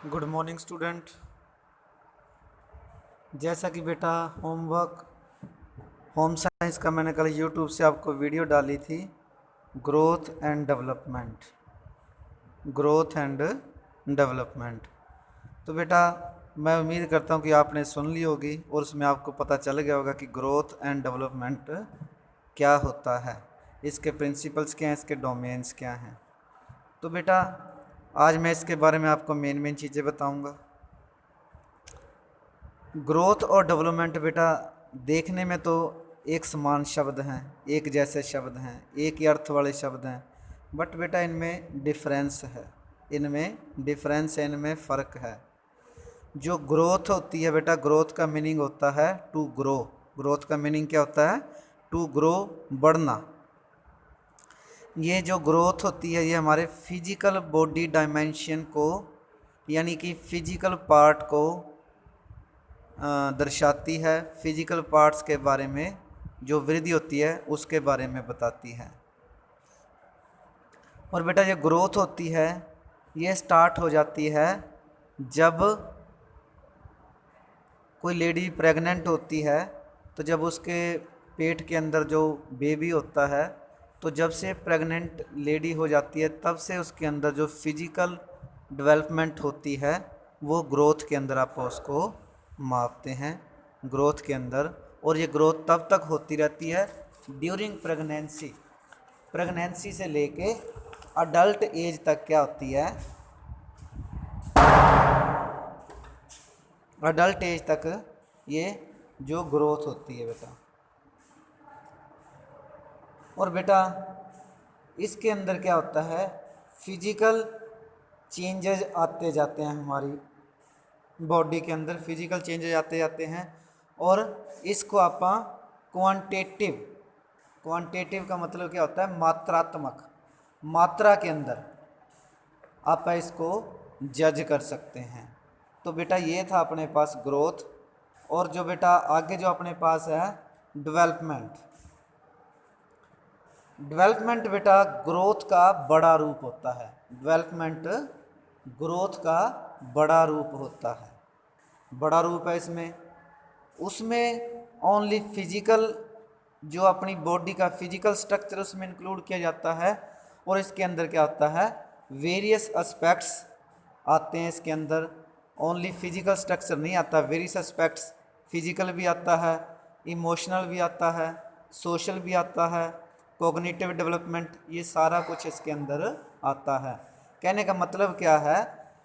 Good morning student. जैसा कि बेटा होमवर्क होम साइंस का मैंने कल यूट्यूब से आपको वीडियो डाली थी, growth and development. Growth and development तो बेटा मैं उम्मीद करता हूँ कि आपने सुन ली होगी और उसमें आपको पता चल गया होगा कि ग्रोथ एंड डेवलपमेंट क्या होता है, इसके प्रिंसिपल्स क्या हैं, इसके डोमेन्स क्या हैं। तो बेटा आज मैं इसके बारे में आपको मेन चीज़ें बताऊँगा। ग्रोथ और डेवलपमेंट बेटा देखने में तो एक समान शब्द हैं, एक जैसे शब्द हैं, एक ही अर्थ वाले शब्द हैं, बट बेटा इनमें डिफरेंस है, इनमें फ़र्क है। जो ग्रोथ होती है बेटा, ग्रोथ का मीनिंग होता है टू ग्रो। ग्रोथ का मीनिंग क्या होता है? टू ग्रो, बढ़ना। ये जो ग्रोथ होती है ये हमारे फिजिकल बॉडी डायमेंशन को, यानी कि फिजिकल पार्ट को दर्शाती है। फिजिकल पार्ट्स के बारे में जो वृद्धि होती है उसके बारे में बताती है। और बेटा ये ग्रोथ होती है, ये स्टार्ट हो जाती है जब कोई लेडी प्रेग्नेंट होती है, तो जब उसके पेट के अंदर जो बेबी होता है, तो जब से प्रेग्नेंट लेडी हो जाती है तब से उसके अंदर जो फिजिकल डेवलपमेंट होती है वो ग्रोथ के अंदर आप उसको मापते हैं, ग्रोथ के अंदर। और ये ग्रोथ तब तक होती रहती है ड्यूरिंग प्रेगनेंसी। प्रेगनेंसी से लेके अडल्ट एज तक क्या होती है, अडल्ट एज तक ये जो ग्रोथ होती है बेटा। और बेटा इसके अंदर क्या होता है, फिजिकल चेंजेस आते जाते हैं, हमारी बॉडी के अंदर फिजिकल चेंजेस आते जाते हैं। और इसको आप क्वांटिटेटिव, क्वांटिटेटिव का मतलब क्या होता है? मात्रात्मक, मात्रा के अंदर आप इसको जज कर सकते हैं। तो बेटा ये था अपने पास ग्रोथ। और जो बेटा आगे जो अपने पास है डेवलपमेंट। डेवलपमेंट बेटा ग्रोथ का बड़ा रूप होता है। डेवलपमेंट ग्रोथ का बड़ा रूप होता है, बड़ा रूप है इसमें। उसमें ओनली फिजिकल, जो अपनी बॉडी का फिजिकल स्ट्रक्चर उसमें इंक्लूड किया जाता है। और इसके अंदर क्या होता है, वेरियस एस्पेक्ट्स आते हैं इसके अंदर। ओनली फिजिकल स्ट्रक्चर नहीं आता, वेरियस एस्पेक्ट्स, फिजिकल भी आता है, इमोशनल भी आता है, सोशल भी आता है, कॉग्निटिव डेवलपमेंट, ये सारा कुछ इसके अंदर आता है। कहने का मतलब क्या है,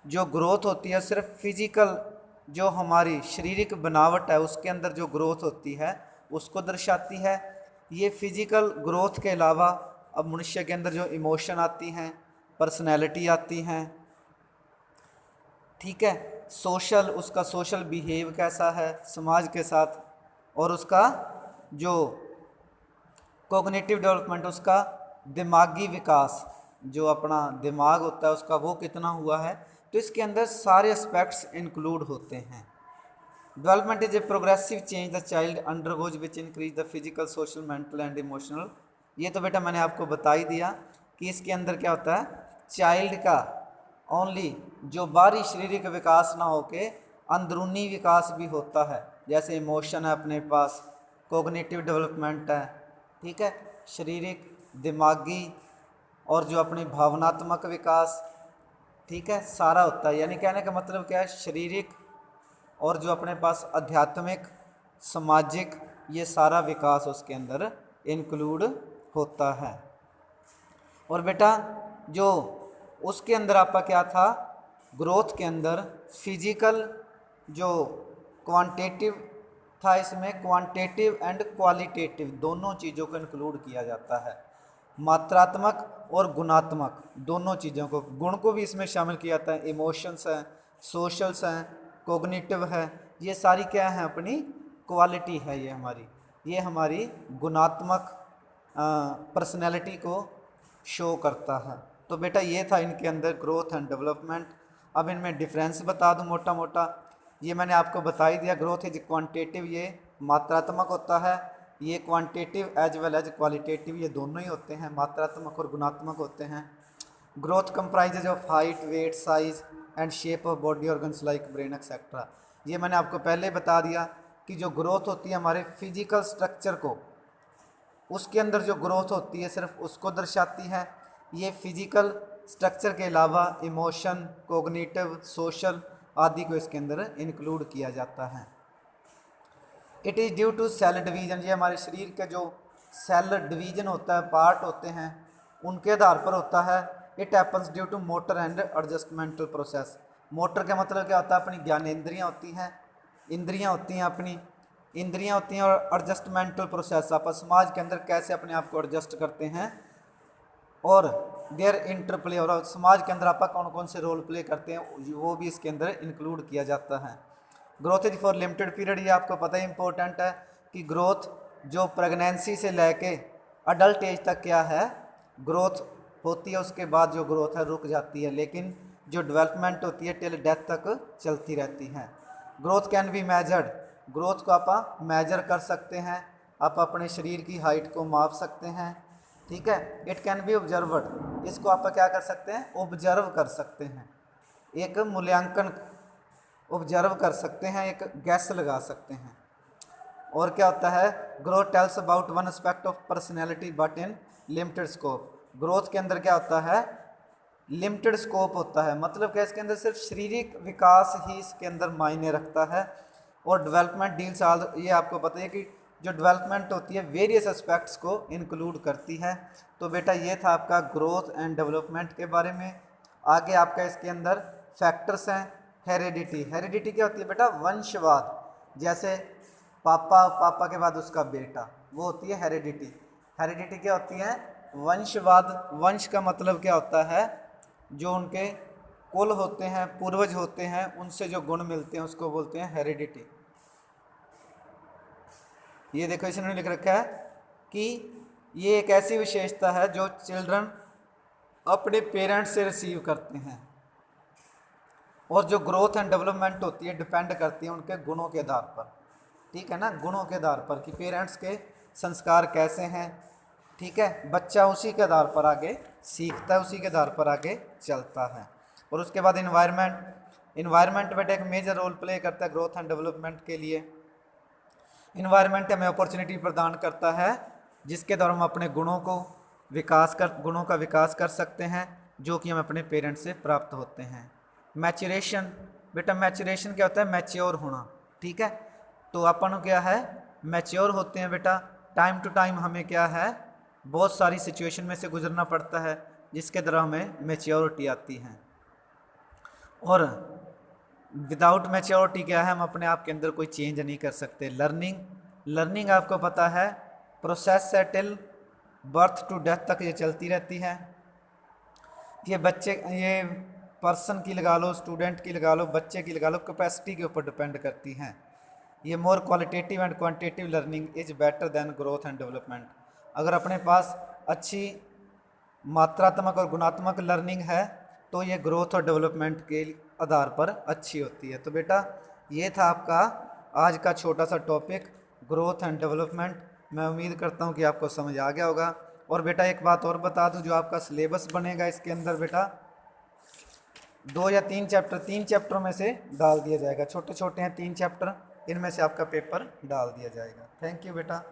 जो ग्रोथ होती है सिर्फ फिजिकल, जो हमारी शारीरिक बनावट है उसके अंदर जो ग्रोथ होती है उसको दर्शाती है। ये फिजिकल ग्रोथ के अलावा अब मनुष्य के अंदर जो इमोशन आती हैं, पर्सनैलिटी आती हैं, ठीक है, सोशल, उसका सोशल बिहेव कैसा है समाज के साथ, और उसका जो कॉग्निटिव डेवलपमेंट, उसका दिमागी विकास, जो अपना दिमाग होता है उसका वो कितना हुआ है। तो इसके अंदर सारे एस्पेक्ट्स इंक्लूड होते हैं। Development is a progressive change the child undergoes which increase the physical, social, mental and emotional. ये तो बेटा मैंने आपको बता ही दिया कि इसके अंदर क्या होता है, चाइल्ड का ओनली जो बाहरी शारीरिक विकास ना होके अंदरूनी विकास भी होता है। जैसे इमोशन है अपने पास, कोग्निटिव डेवलपमेंट है, ठीक है, शारीरिक, दिमागी, और जो अपनी भावनात्मक विकास, ठीक है, सारा होता है। यानी कहने का मतलब क्या है, शारीरिक और जो अपने पास आध्यात्मिक, सामाजिक, ये सारा विकास उसके अंदर इंक्लूड होता है। और बेटा जो उसके अंदर आपका क्या था, ग्रोथ के अंदर फिजिकल जो क्वांटिटेटिव था, इसमें क्वांटिटेटिव एंड क्वालिटेटिव दोनों चीज़ों को इंक्लूड किया जाता है। मात्रात्मक और गुणात्मक दोनों चीज़ों को, गुण को भी इसमें शामिल किया जाता है। इमोशंस हैं, सोशल्स हैं, कोग्निटिव है, ये सारी क्या है, अपनी क्वालिटी है। ये हमारी गुणात्मक पर्सनैलिटी को शो करता है। तो बेटा ये था इनके अंदर ग्रोथ एंड डेवलपमेंट। अब इनमें डिफरेंस बता दूं मोटा मोटा। ये मैंने आपको बता ही दिया, ग्रोथ इज क्वांटिटेटिव, ये मात्रात्मक होता है। ये quantitative as well as qualitative, ये दोनों ही होते हैं, मात्रात्मक और गुणात्मक होते हैं। Growth comprises of height, weight, size, and shape of body organs like brain etcetera. ये मैंने आपको पहले बता दिया कि जो ग्रोथ होती है हमारे फिजिकल स्ट्रक्चर को, उसके अंदर जो ग्रोथ होती है सिर्फ उसको दर्शाती है। ये फिजिकल स्ट्रक्चर के अलावा इमोशन, कोग्निटिव, सोशल आदि को इसके अंदर इंक्लूड किया जाता है। It is due to cell division, ये हमारे शरीर के जो सेल डिवीजन होता है, पार्ट होते हैं, उनके आधार पर होता है। It happens due to motor and adjustmental process. Motor का मतलब क्या होता है, अपनी ज्ञानेंद्रियाँ होती हैं, इंद्रियाँ होती हैं, अपनी इंद्रियाँ होती हैं, और एडजस्टमेंटल प्रोसेस आप समाज के अंदर कैसे अपने आप को एडजस्ट करते हैं, और देयर इंटरप्ले, और समाज के अंदर आप कौन कौन से रोल प्ले करते हैं वो भी इसके अंदर इंक्लूड किया जाता है। Growth is for limited period, ये आपको पता ही इंपॉर्टेंट है कि ग्रोथ जो प्रेगनेंसी से लेके अडल्ट एज तक क्या है ग्रोथ होती है, उसके बाद जो ग्रोथ है रुक जाती है, लेकिन जो डेवलपमेंट होती है टिल डेथ तक चलती रहती है। Growth can be measured, growth को आप मेजर कर सकते हैं, आप अपने शरीर की हाइट को माप सकते हैं, ठीक है। इट कैन बी ऑब्जर्व्ड, इसको आप क्या कर सकते हैं, ऑब्जर्व कर सकते हैं, एक मूल्यांकन ऑब्जर्व कर सकते हैं, एक गैस लगा सकते हैं। और क्या होता है, growth tells about one aspect of personality but in limited scope. Growth के अंदर क्या होता है, लिमिटेड स्कोप होता है, मतलब क्या इसके अंदर सिर्फ शारीरिक विकास ही इसके अंदर मायने रखता है। और डेवलपमेंट डील्स ऑल, ये आपको पता है कि जो डेवलपमेंट होती है वेरियस एस्पेक्ट्स को इंक्लूड करती है। तो बेटा ये था आपका ग्रोथ एंड डेवलपमेंट के बारे में। आगे आपका इसके अंदर फैक्टर्स हैं। हेरिडिटी, हेरिडिटी क्या होती है बेटा, वंशवाद, जैसे पापा के बाद उसका बेटा, वो होती है हेरिडिटी। हेरिडिटी क्या होती है, वंशवाद। वंश का मतलब क्या होता है, जो उनके कुल होते हैं, पूर्वज होते हैं, उनसे जो गुण मिलते हैं उसको बोलते हैं हेरिडिटी। ये देखो इसने लिख रखा है कि ये एक ऐसी विशेषता है जो चिल्ड्रन अपने पेरेंट्स से रिसीव करते हैं, और जो ग्रोथ एंड डेवलपमेंट होती है डिपेंड करती है उनके गुणों के आधार पर, ठीक है ना, गुणों के आधार पर कि पेरेंट्स के संस्कार कैसे हैं, ठीक है। बच्चा उसी के आधार पर आगे सीखता है, उसी के आधार पर आगे चलता है। और उसके बाद इन्वायरमेंट बेटा एक मेजर रोल प्ले करता है ग्रोथ एंड डेवलपमेंट के लिए। इन्वायरमेंट हमें अपॉर्चुनिटी प्रदान करता है जिसके द्वारा हम अपने गुणों का विकास कर सकते हैं, जो कि हम अपने पेरेंट्स से प्राप्त होते हैं। मैचुरेशन, बेटा मैचुरेशन क्या होता है, मैच्योर होना, ठीक है। तो अपन क्या है, मैच्योर होते हैं बेटा, टाइम टू टाइम हमें क्या है, बहुत सारी सिचुएशन में से गुजरना पड़ता है, जिसके द्वारा हमें मैच्योरिटी आती है। और विदाउट मैच्योरिटी क्या है, हम अपने आप के अंदर कोई चेंज नहीं कर सकते। लर्निंग आपको पता है प्रोसेस है टिल बर्थ टू डेथ तक ये चलती रहती है। ये पर्सन की लगा लो, स्टूडेंट की लगा लो, बच्चे की लगा लो, कैपेसिटी के ऊपर डिपेंड करती हैं। ये more qualitative and quantitative learning is better than growth and development. अगर अपने पास अच्छी मात्रात्मक और गुणात्मक लर्निंग है तो ये ग्रोथ और डेवलपमेंट के आधार पर अच्छी होती है। तो बेटा ये था आपका आज का छोटा सा टॉपिक ग्रोथ एंड डेवलपमेंट। मैं उम्मीद करता हूँ कि आपको समझ आ गया होगा। और बेटा एक बात और बता दूँ, जो आपका सिलेबस बनेगा इसके अंदर बेटा 2 या 3 चैप्टर, 3 चैप्टरों में से डाल दिया जाएगा। छोटे छोटे हैं 3 चैप्टर, इनमें से आपका पेपर डाल दिया जाएगा। थैंक यू बेटा।